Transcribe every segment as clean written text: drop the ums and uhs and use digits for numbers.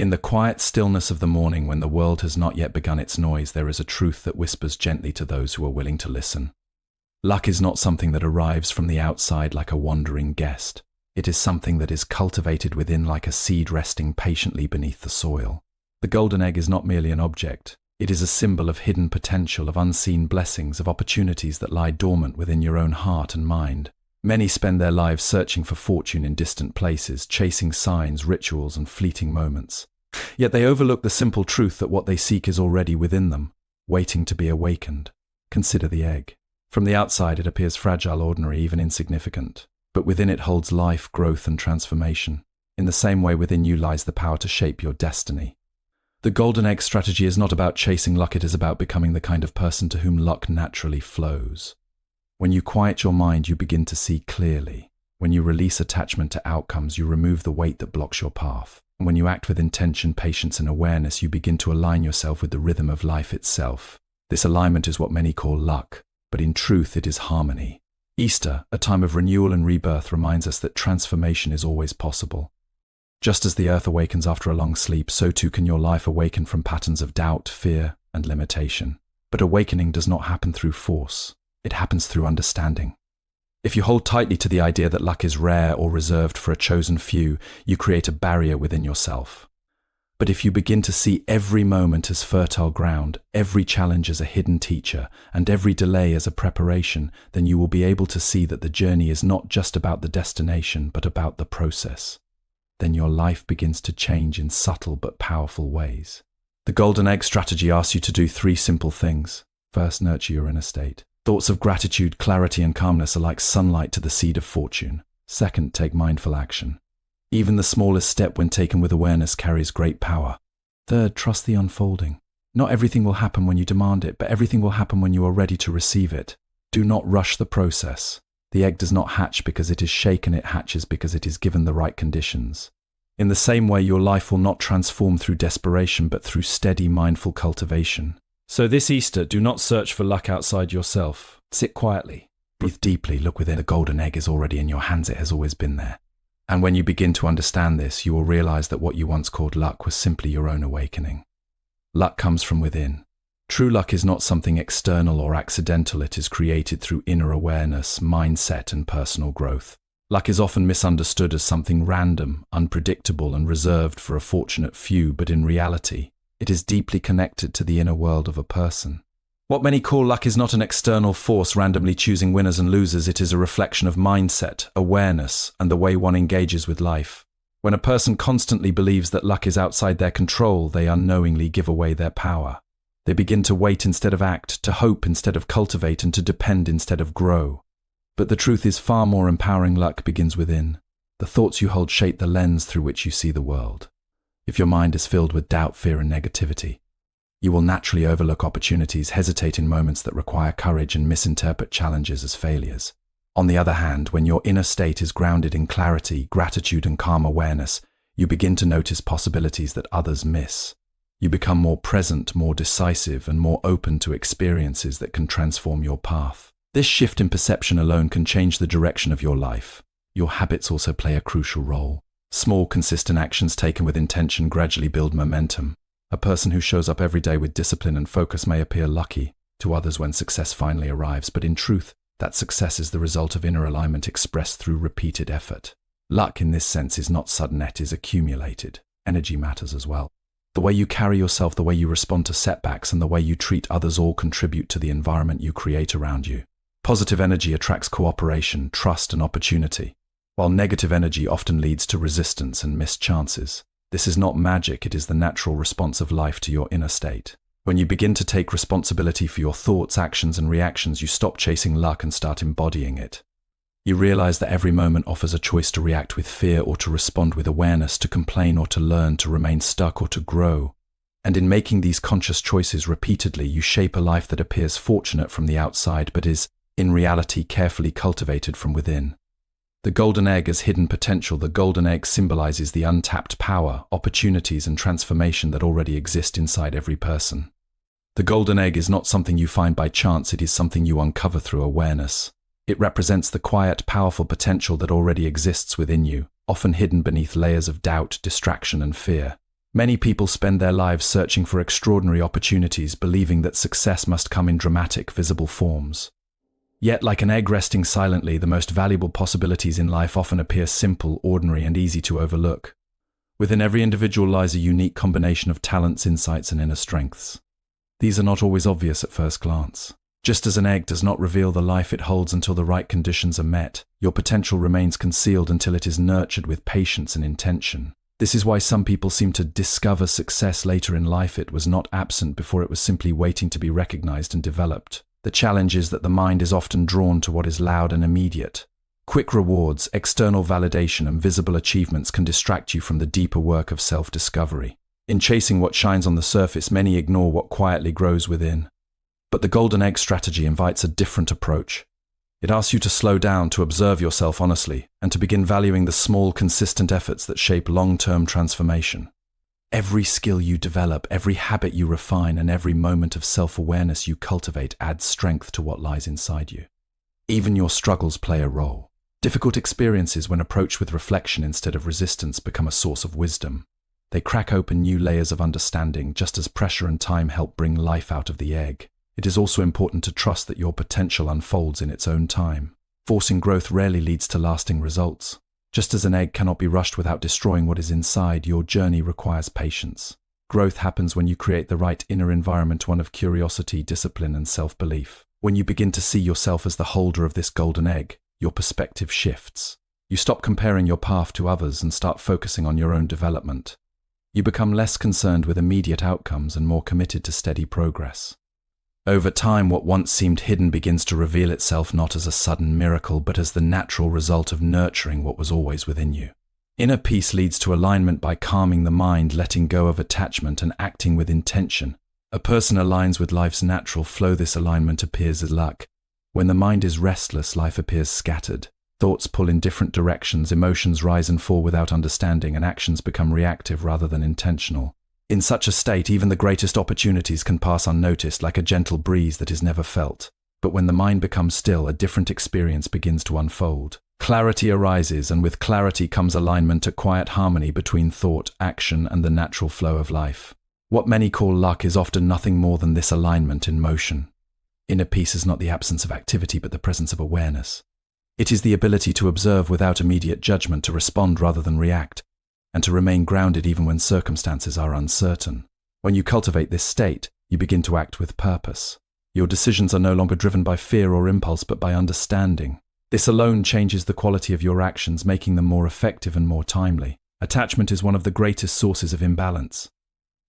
In the quiet stillness of the morning when the world has not yet begun its noise, there is a truth that whispers gently to those who are willing to listen. Luck is not something that arrives from the outside like a wandering guest. It is something that is cultivated within like a seed resting patiently beneath the soil. The golden egg is not merely an object. It is a symbol of hidden potential, of unseen blessings, of opportunities that lie dormant within your own heart and mind. Many spend their lives searching for fortune in distant places, chasing signs, rituals, and fleeting moments. Yet they overlook the simple truth that what they seek is already within them, waiting to be awakened. Consider the egg. From the outside it appears fragile, ordinary, even insignificant. But within it holds life, growth, and transformation. In the same way, within you lies the power to shape your destiny. The golden egg strategy is not about chasing luck, it is about becoming the kind of person to whom luck naturally flows. When you quiet your mind, you begin to see clearly. When you release attachment to outcomes, you remove the weight that blocks your path. And when you act with intention, patience, and awareness, you begin to align yourself with the rhythm of life itself. This alignment is what many call luck, but in truth it is harmony. Easter, a time of renewal and rebirth, reminds us that transformation is always possible. Just as the earth awakens after a long sleep, so too can your life awaken from patterns of doubt, fear, and limitation. But awakening does not happen through force. It happens through understanding. If you hold tightly to the idea that luck is rare or reserved for a chosen few, you create a barrier within yourself. But if you begin to see every moment as fertile ground, every challenge as a hidden teacher, and every delay as a preparation, then you will be able to see that the journey is not just about the destination, but about the process. Then your life begins to change in subtle but powerful ways. The golden egg strategy asks you to do 3 simple things. First, nurture your inner state. Thoughts of gratitude, clarity, and calmness are like sunlight to the seed of fortune. Second, take mindful action. Even the smallest step, when taken with awareness, carries great power. Third, trust the unfolding. Not everything will happen when you demand it, but everything will happen when you are ready to receive it. Do not rush the process. The egg does not hatch because it is shaken, it hatches because it is given the right conditions. In the same way, your life will not transform through desperation, but through steady, mindful cultivation. So this Easter, do not search for luck outside yourself. Sit quietly, breathe deeply, look within. The golden egg is already in your hands, it has always been there. And when you begin to understand this, you will realize that what you once called luck was simply your own awakening. Luck comes from within. True luck is not something external or accidental, it is created through inner awareness, mindset, and personal growth. Luck is often misunderstood as something random, unpredictable, and reserved for a fortunate few, but in reality, it is deeply connected to the inner world of a person. What many call luck is not an external force randomly choosing winners and losers, it is a reflection of mindset, awareness, and the way one engages with life. When a person constantly believes that luck is outside their control, they unknowingly give away their power. They begin to wait instead of act, to hope instead of cultivate, and to depend instead of grow. But the truth is far more empowering. Luck begins within. The thoughts you hold shape the lens through which you see the world. If your mind is filled with doubt, fear, and negativity, you will naturally overlook opportunities, hesitate in moments that require courage, and misinterpret challenges as failures. On the other hand, when your inner state is grounded in clarity, gratitude, and calm awareness, you begin to notice possibilities that others miss. You become more present, more decisive, and more open to experiences that can transform your path. This shift in perception alone can change the direction of your life. Your habits also play a crucial role. Small, consistent actions taken with intention gradually build momentum. A person who shows up every day with discipline and focus may appear lucky to others when success finally arrives, but in truth, that success is the result of inner alignment expressed through repeated effort. Luck in this sense is not sudden, it is accumulated. Energy matters as well. The way you carry yourself, the way you respond to setbacks, and the way you treat others all contribute to the environment you create around you. Positive energy attracts cooperation, trust, and opportunity, while negative energy often leads to resistance and missed chances. This is not magic, it is the natural response of life to your inner state. When you begin to take responsibility for your thoughts, actions, and reactions, you stop chasing luck and start embodying it. You realize that every moment offers a choice to react with fear or to respond with awareness, to complain or to learn, to remain stuck or to grow. And in making these conscious choices repeatedly, you shape a life that appears fortunate from the outside, but is, in reality, carefully cultivated from within. The golden egg as hidden potential. The golden egg symbolizes the untapped power, opportunities, and transformation that already exist inside every person. The golden egg is not something you find by chance, it is something you uncover through awareness. It represents the quiet, powerful potential that already exists within you, often hidden beneath layers of doubt, distraction, and fear. Many people spend their lives searching for extraordinary opportunities, believing that success must come in dramatic, visible forms. Yet, like an egg resting silently, the most valuable possibilities in life often appear simple, ordinary, and easy to overlook. Within every individual lies a unique combination of talents, insights, and inner strengths. These are not always obvious at first glance. Just as an egg does not reveal the life it holds until the right conditions are met, your potential remains concealed until it is nurtured with patience and intention. This is why some people seem to discover success later in life. It was not absent before, it was simply waiting to be recognized and developed. The challenge is that the mind is often drawn to what is loud and immediate. Quick rewards, external validation, and visible achievements can distract you from the deeper work of self-discovery. In chasing what shines on the surface, many ignore what quietly grows within. But the golden egg strategy invites a different approach. It asks you to slow down, to observe yourself honestly, and to begin valuing the small, consistent efforts that shape long-term transformation. Every skill you develop, every habit you refine, and every moment of self-awareness you cultivate adds strength to what lies inside you. Even your struggles play a role. Difficult experiences, when approached with reflection instead of resistance, become a source of wisdom. They crack open new layers of understanding, just as pressure and time help bring life out of the egg. It is also important to trust that your potential unfolds in its own time. Forcing growth rarely leads to lasting results. Just as an egg cannot be rushed without destroying what is inside, your journey requires patience. Growth happens when you create the right inner environment, one of curiosity, discipline, and self-belief. When you begin to see yourself as the holder of this golden egg, your perspective shifts. You stop comparing your path to others and start focusing on your own development. You become less concerned with immediate outcomes and more committed to steady progress. Over time, what once seemed hidden begins to reveal itself, not as a sudden miracle, but as the natural result of nurturing what was always within you. Inner peace leads to alignment by calming the mind, letting go of attachment, and acting with intention. A person aligns with life's natural flow. This alignment appears as luck. When the mind is restless, life appears scattered. Thoughts pull in different directions, emotions rise and fall without understanding, and actions become reactive rather than intentional. In such a state, even the greatest opportunities can pass unnoticed, like a gentle breeze that is never felt. But when the mind becomes still, a different experience begins to unfold. Clarity arises, and with clarity comes alignment, a quiet harmony between thought, action, and the natural flow of life. What many call luck is often nothing more than this alignment in motion. Inner peace is not the absence of activity, but the presence of awareness. It is the ability to observe without immediate judgment, to respond rather than react, and to remain grounded even when circumstances are uncertain. When you cultivate this state, you begin to act with purpose. Your decisions are no longer driven by fear or impulse, but by understanding. This alone changes the quality of your actions, making them more effective and more timely. Attachment is one of the greatest sources of imbalance.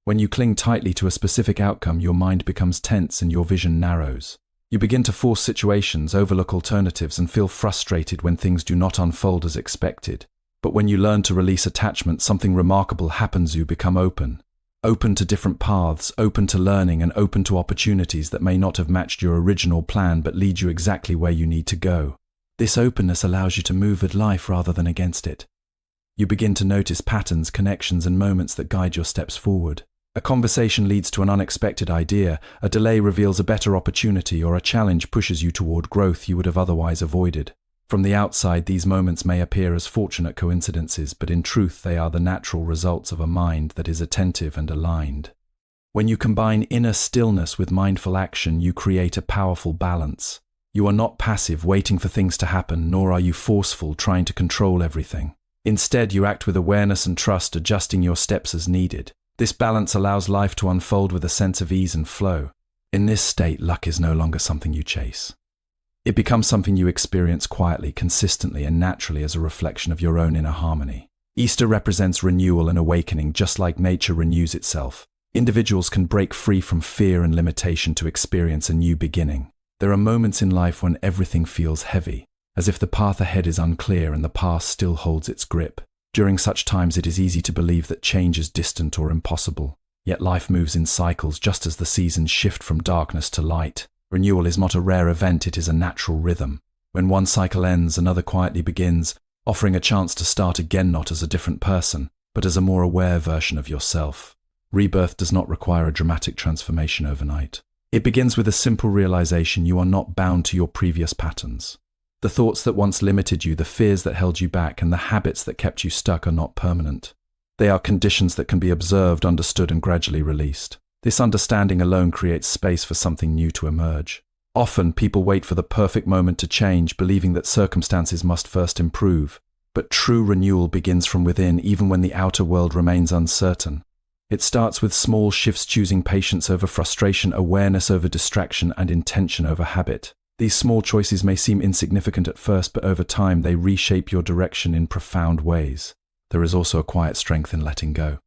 When you cling tightly to a specific outcome, your mind becomes tense and your vision narrows. You begin to force situations, overlook alternatives, and feel frustrated when things do not unfold as expected. But when you learn to release attachment, something remarkable happens. You become open to different paths, open to learning, and open to opportunities that may not have matched your original plan but lead you exactly where you need to go. This openness allows you to move with life rather than against it. You begin to notice patterns, connections, and moments that guide your steps forward. A conversation leads to an unexpected idea, a delay reveals a better opportunity, or a challenge pushes you toward growth you would have otherwise avoided. From the outside, these moments may appear as fortunate coincidences, but in truth they are the natural results of a mind that is attentive and aligned. When you combine inner stillness with mindful action, you create a powerful balance. You are not passive, waiting for things to happen, nor are you forceful, trying to control everything. Instead, you act with awareness and trust, adjusting your steps as needed. This balance allows life to unfold with a sense of ease and flow. In this state, luck is no longer something you chase. It becomes something you experience quietly, consistently, and naturally as a reflection of your own inner harmony. Easter represents renewal and awakening, just like nature renews itself. Individuals can break free from fear and limitation to experience a new beginning. There are moments in life when everything feels heavy, as if the path ahead is unclear and the past still holds its grip. During such times, it is easy to believe that change is distant or impossible. Yet life moves in cycles, just as the seasons shift from darkness to light. Renewal is not a rare event, it is a natural rhythm. When one cycle ends, another quietly begins, offering a chance to start again, not as a different person, but as a more aware version of yourself. Rebirth does not require a dramatic transformation overnight. It begins with a simple realization: you are not bound to your previous patterns. The thoughts that once limited you, the fears that held you back, and the habits that kept you stuck are not permanent. They are conditions that can be observed, understood, and gradually released. This understanding alone creates space for something new to emerge. Often, people wait for the perfect moment to change, believing that circumstances must first improve. But true renewal begins from within, even when the outer world remains uncertain. It starts with small shifts, choosing patience over frustration, awareness over distraction, and intention over habit. These small choices may seem insignificant at first, but over time they reshape your direction in profound ways. There is also a quiet strength in letting go.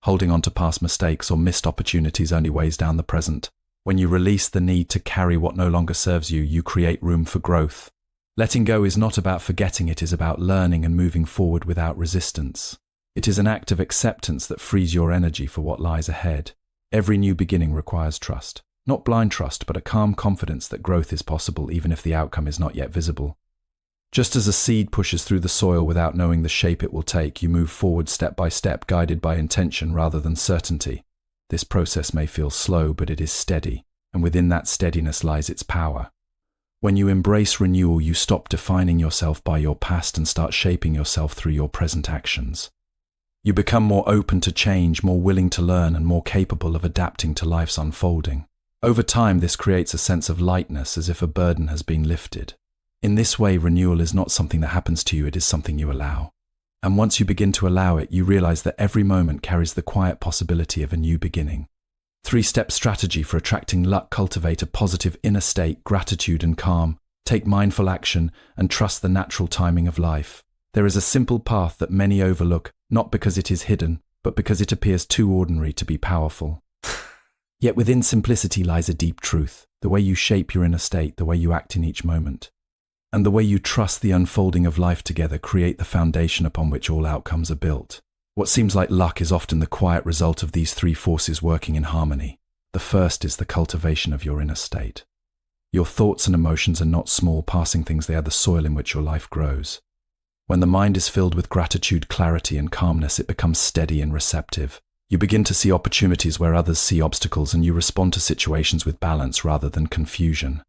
Holding on to past mistakes or missed opportunities only weighs down the present. When you release the need to carry what no longer serves you, you create room for growth. Letting go is not about forgetting, it is about learning and moving forward without resistance. It is an act of acceptance that frees your energy for what lies ahead. Every new beginning requires trust. Not blind trust, but a calm confidence that growth is possible even if the outcome is not yet visible. Just as a seed pushes through the soil without knowing the shape it will take, you move forward step by step, guided by intention rather than certainty. This process may feel slow, but it is steady, and within that steadiness lies its power. When you embrace renewal, you stop defining yourself by your past and start shaping yourself through your present actions. You become more open to change, more willing to learn, and more capable of adapting to life's unfolding. Over time, this creates a sense of lightness, as if a burden has been lifted. In this way, renewal is not something that happens to you, it is something you allow. And once you begin to allow it, you realize that every moment carries the quiet possibility of a new beginning. 3-step strategy for attracting luck: cultivate a positive inner state, gratitude and calm, take mindful action, and trust the natural timing of life. There is a simple path that many overlook, not because it is hidden, but because it appears too ordinary to be powerful. Yet within simplicity lies a deep truth: the way you shape your inner state, the way you act in each moment, and the way you trust the unfolding of life together create the foundation upon which all outcomes are built. What seems like luck is often the quiet result of these 3 forces working in harmony. The first is the cultivation of your inner state. Your thoughts and emotions are not small, passing things, they are the soil in which your life grows. When the mind is filled with gratitude, clarity, and calmness, it becomes steady and receptive. You begin to see opportunities where others see obstacles, and you respond to situations with balance rather than confusion.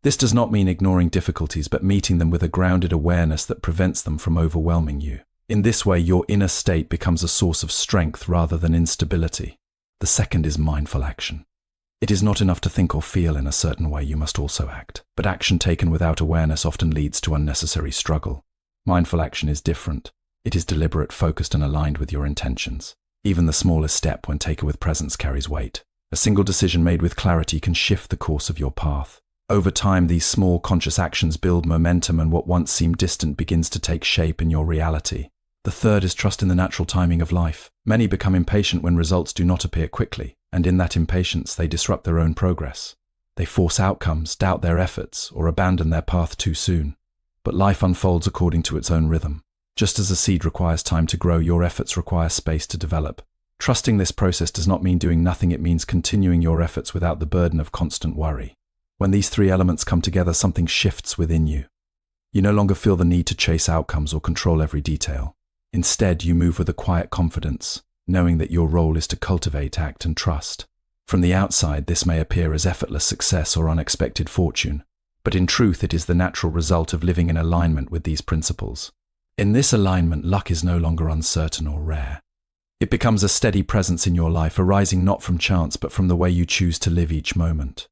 This does not mean ignoring difficulties, but meeting them with a grounded awareness that prevents them from overwhelming you. In this way, your inner state becomes a source of strength rather than instability. The second is mindful action. It is not enough to think or feel in a certain way, you must also act. But action taken without awareness often leads to unnecessary struggle. Mindful action is different. It is deliberate, focused, and aligned with your intentions. Even the smallest step, when taken with presence, carries weight. A single decision made with clarity can shift the course of your path. Over time, these small conscious actions build momentum, and what once seemed distant begins to take shape in your reality. The third is trust in the natural timing of life. Many become impatient when results do not appear quickly, and in that impatience they disrupt their own progress. They force outcomes, doubt their efforts, or abandon their path too soon. But life unfolds according to its own rhythm. Just as a seed requires time to grow, your efforts require space to develop. Trusting this process does not mean doing nothing, it means continuing your efforts without the burden of constant worry. When these 3 elements come together, something shifts within you. You no longer feel the need to chase outcomes or control every detail. Instead, you move with a quiet confidence, knowing that your role is to cultivate, act, and trust. From the outside, this may appear as effortless success or unexpected fortune, but in truth, it is the natural result of living in alignment with these principles. In this alignment, luck is no longer uncertain or rare. It becomes a steady presence in your life, arising not from chance, but from the way you choose to live each moment.